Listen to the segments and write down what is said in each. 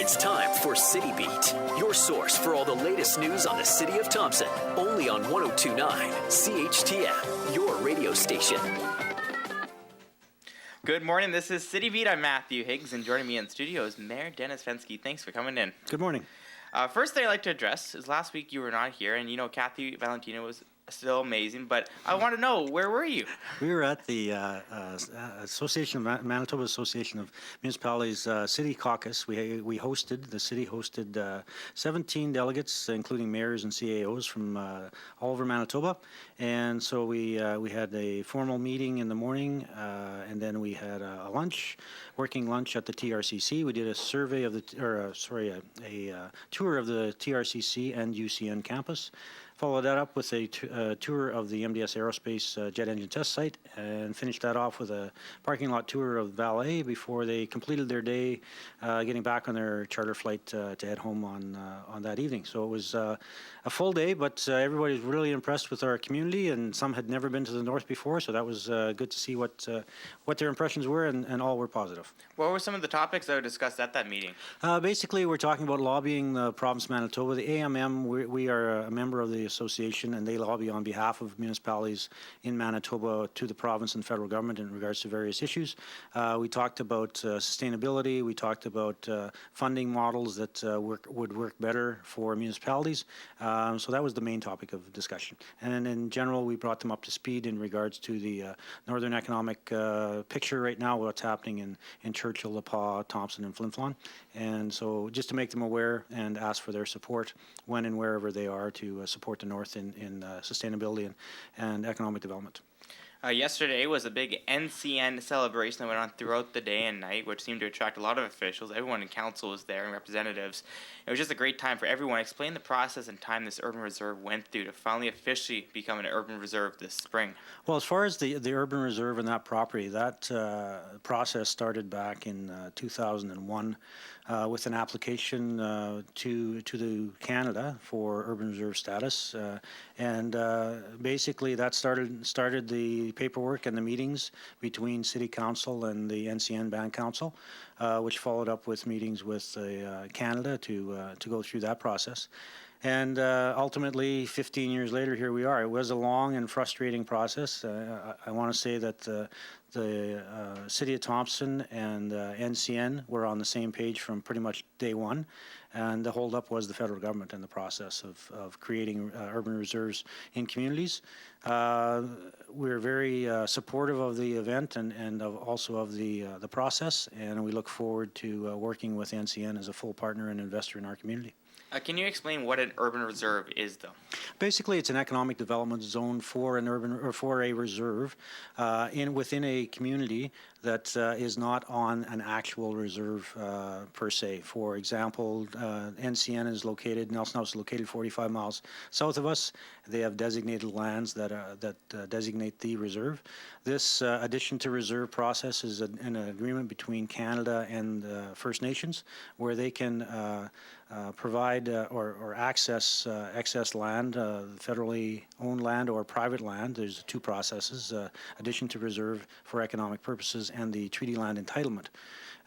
It's time for City Beat, your source for all the latest news on the city of Thompson. Only on 102.9 CHTM, your radio station. Good morning. This is City Beat. I'm Matthew Higgs, and joining me in the studio is Mayor Dennis Fensky. Thanks for coming in. Good morning. First thing I'd like to address is last week you were not here, and Kathy Valentino was still amazing, but I want to know, where were you? We were at the Manitoba Association of Municipalities City Caucus. The city hosted 17 delegates, including mayors and CAOs from all over Manitoba. And so we had a formal meeting in the morning, and then we had a working lunch at the TRCC. We did a survey of a tour of the TRCC and UCN campus. Followed that up with a tour of the MDS Aerospace jet engine test site, and finished that off with a parking lot tour of Valet before they completed their day, getting back on their charter flight to head home on that evening. So it was a full day, but everybody was really impressed with our community, and some had never been to the north before, so that was good to see what their impressions were, and all were positive. What were some of the topics that were discussed at that meeting? Basically, we're talking about lobbying the province of Manitoba. The AMM, we are a member of the association, and they lobby on behalf of municipalities in Manitoba to the province and federal government in regards to various issues. We talked about sustainability. We talked about funding models that would work better for municipalities. So that was the main topic of discussion. And in general, we brought them up to speed in regards to the northern economic picture right now, what's happening in Churchill, La Pas, Thompson, and Flin Flon. And so just to make them aware and ask for their support when and wherever they are to support the North in sustainability and economic development. Yesterday was a big NCN celebration that went on throughout the day and night, which seemed to attract a lot of officials. Everyone in council was there and representatives. It was just a great time for everyone. Explain the process and time this urban reserve went through to finally officially become an urban reserve this spring. Well, as far as the urban reserve and that property, that process started back in 2001 with an application to the Canada for urban reserve status, and basically that started the paperwork and the meetings between City Council and the NCN Band Council, which followed up with meetings with Canada to go through that process. And ultimately, 15 years later, here we are. It was a long and frustrating process. I want to say that the City of Thompson and NCN were on the same page from pretty much day one. And the holdup was the federal government and the process of creating urban reserves in communities. We're very supportive of the event and also of the process, and we look forward to working with NCN as a full partner and investor in our community. Can you explain what an urban reserve is, though? Basically, it's an economic development zone for a reserve within a community that is not on an actual reserve per se. For example, NCN is located, Nelson House is located 45 miles south of us. They have designated lands that designate the reserve. This addition to reserve process is an agreement between Canada and First Nations, where they can provide or access excess land, federally owned land or private land. There's two processes, addition to reserve for economic purposes and the treaty land entitlement.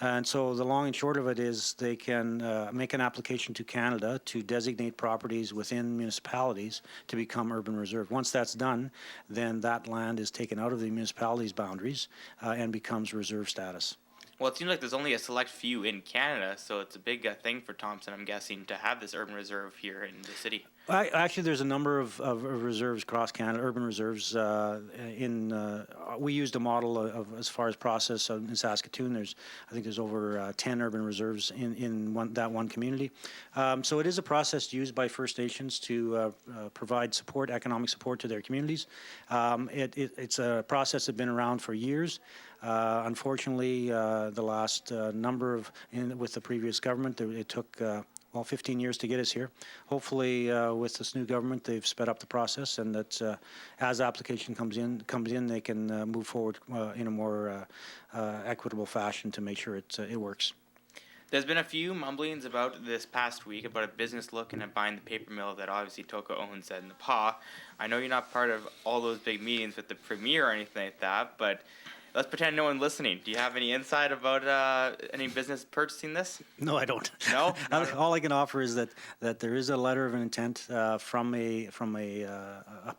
And so the long and short of it is they can make an application to Canada to designate properties within municipalities to become urban reserve. Once that's done, then that land is taken out of the municipality's boundaries and becomes reserve status. Well, it seems like there's only a select few in Canada, so it's a big thing for Thompson, I'm guessing, to have this urban reserve here in the city. Actually, there's a number of reserves across Canada, urban reserves. We used a model of as far as process in Saskatoon. I think there's over 10 urban reserves in that one community. So it is a process used by First Nations to provide support, economic support to their communities. It's a process that's been around for years. Unfortunately, the last with the previous government, it took 15 years to get us here. Hopefully, with this new government, they've sped up the process, and that as application comes in, they can move forward in a more equitable fashion to make sure it works. There's been a few mumblings about this past week about a business looking at buying the paper mill that obviously Toka owns in Nepal. I know you're not part of all those big meetings with the premier or anything like that, but Let's pretend no one's listening. Do you have any insight about any business purchasing this? No, I don't. No? All I can offer is that there is a letter of intent from a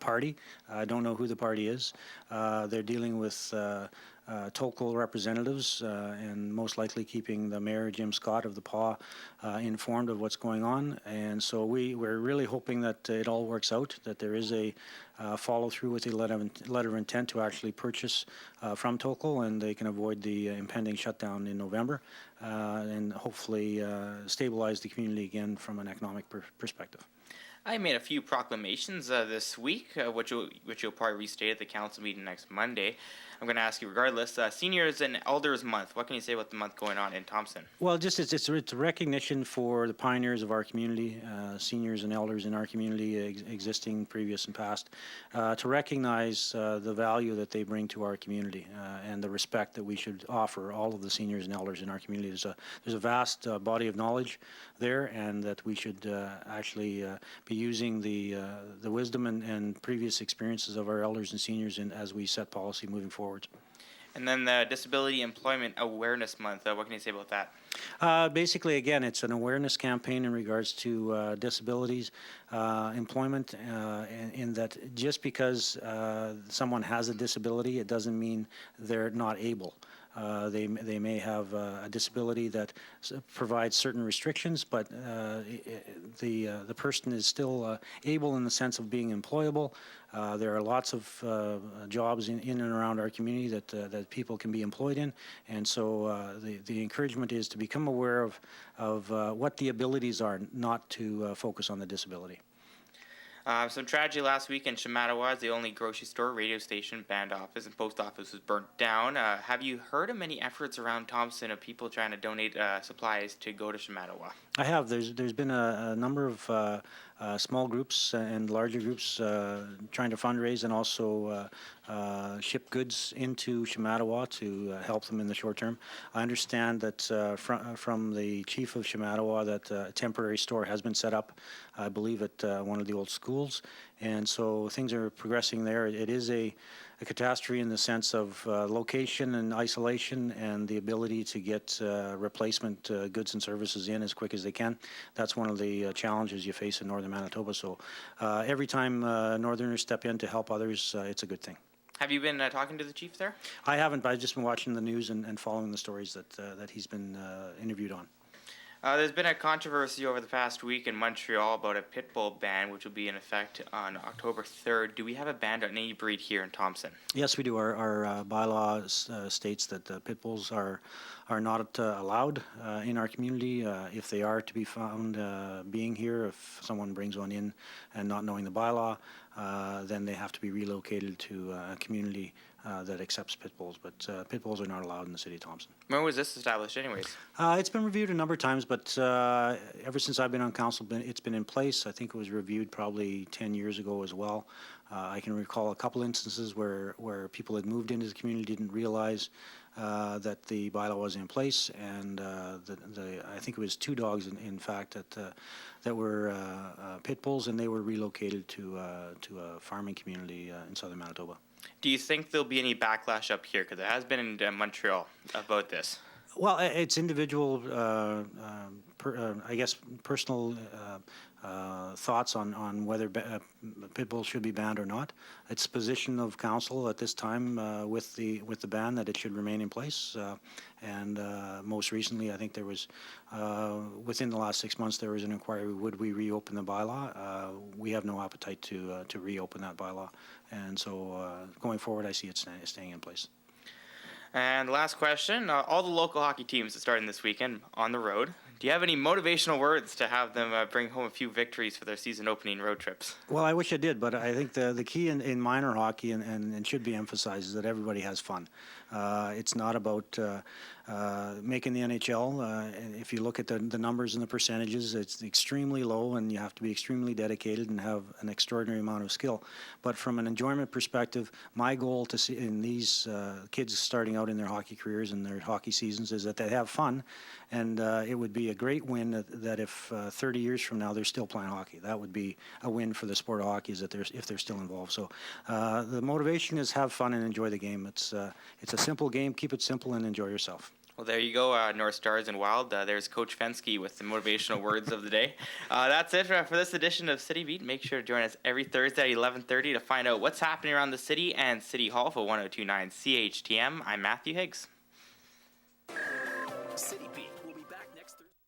party. I don't know who the party is. They're dealing with Tolko representatives and most likely keeping the mayor, Jim Scott of the PAW, informed of what's going on. And so we're really hoping that it all works out, that there is a follow through with the letter of intent to actually purchase from Tolko, and they can avoid the impending shutdown in November and hopefully stabilize the community again from an economic perspective. I made a few proclamations this week, which you'll probably restate at the council meeting next Monday. I'm going to ask you regardless. Seniors and Elders Month. What can you say about the month going on in Thompson? Well, just it's a recognition for the pioneers of our community, seniors and elders in our community, existing, previous, and past, to recognize the value that they bring to our community and the respect that we should offer all of the seniors and elders in our community. There's a vast body of knowledge there, and that we should actually be using the wisdom and previous experiences of our elders and seniors as we set policy moving forward. And then the Disability Employment Awareness Month. What can you say about that? Basically, again, it's an awareness campaign in regards to disabilities, employment, in that just because someone has a disability, it doesn't mean they're not able. They may have a disability that provides certain restrictions, but the person is still able in the sense of being employable. There are lots of jobs in and around our community that people can be employed in, and so the encouragement is to become aware of what the abilities are, not to focus on the disability. Some tragedy last week in Shamattawa, the only grocery store, radio station, band office, and post office was burnt down. Have you heard of many efforts around Thompson of people trying to donate supplies to go to Shamattawa? I have. There's been a number of small groups and larger groups trying to fundraise and also ship goods into Shamattawa to help them in the short term. I understand that from the chief of Shamattawa that a temporary store has been set up, I believe, at one of the old schools, and so things are progressing there. It is a catastrophe in the sense of location and isolation and the ability to get replacement goods and services in as quick as they can. That's one of the challenges you face in northern Manitoba. So every time Northerners step in to help others, it's a good thing. Have you been talking to the chief there? I haven't, but I've just been watching the news and following the stories that he's been interviewed on. There's been a controversy over the past week in Montreal about a pit bull ban, which will be in effect on October 3rd. Do we have a ban on any breed here in Thompson? Yes, we do. Our bylaw states that pit bulls are not allowed in our community. If they are to be found being here, if someone brings one in and not knowing the bylaw, then they have to be relocated to a community that accepts pit bulls, but pit bulls are not allowed in the city of Thompson. When was this established anyways? It's been reviewed a number of times, but ever since I've been on council, it's been in place. I think it was reviewed probably 10 years ago as well. I can recall a couple instances where people had moved into the community, didn't realize that the bylaw was in place, and I think it was 2 dogs, in fact, that were pit bulls, and they were relocated to a farming community in southern Manitoba. Do you think there'll be any backlash up here? Because there has been in Montreal about this. Well, it's individual, I guess, personal thoughts on whether pit bulls should be banned or not. It's the position of council at this time with the ban that it should remain in place. And most recently, I think there was, within the last 6 months, there was an inquiry, would we reopen the bylaw? We have no appetite to reopen that bylaw. And so going forward, I see it staying in place. And last question, all the local hockey teams that starting this weekend on the road, do you have any motivational words to have them bring home a few victories for their season opening road trips? Well, I wish I did, but I think the key in minor hockey and should be emphasized is that everybody has fun. It's not about making the NHL. And if you look at the numbers and the percentages, it's extremely low, and you have to be extremely dedicated and have an extraordinary amount of skill. But from an enjoyment perspective, my goal to see in these kids starting out in their hockey careers and their hockey seasons is that they have fun, and it would be a great win that if 30 years from now they're still playing hockey. That would be a win for the sport of hockey, is that if they're still involved. So the motivation is have fun and enjoy the game. It's a simple game. Keep it simple and enjoy yourself. Well, there you go, North Stars and Wild. There's Coach Fensky with the motivational words of the day. That's it for this edition of City Beat. Make sure to join us every Thursday at 11:30 to find out what's happening around the city and City Hall for 102.9 CHTM. I'm Matthew Higgs. City Beat will be back next Thursday.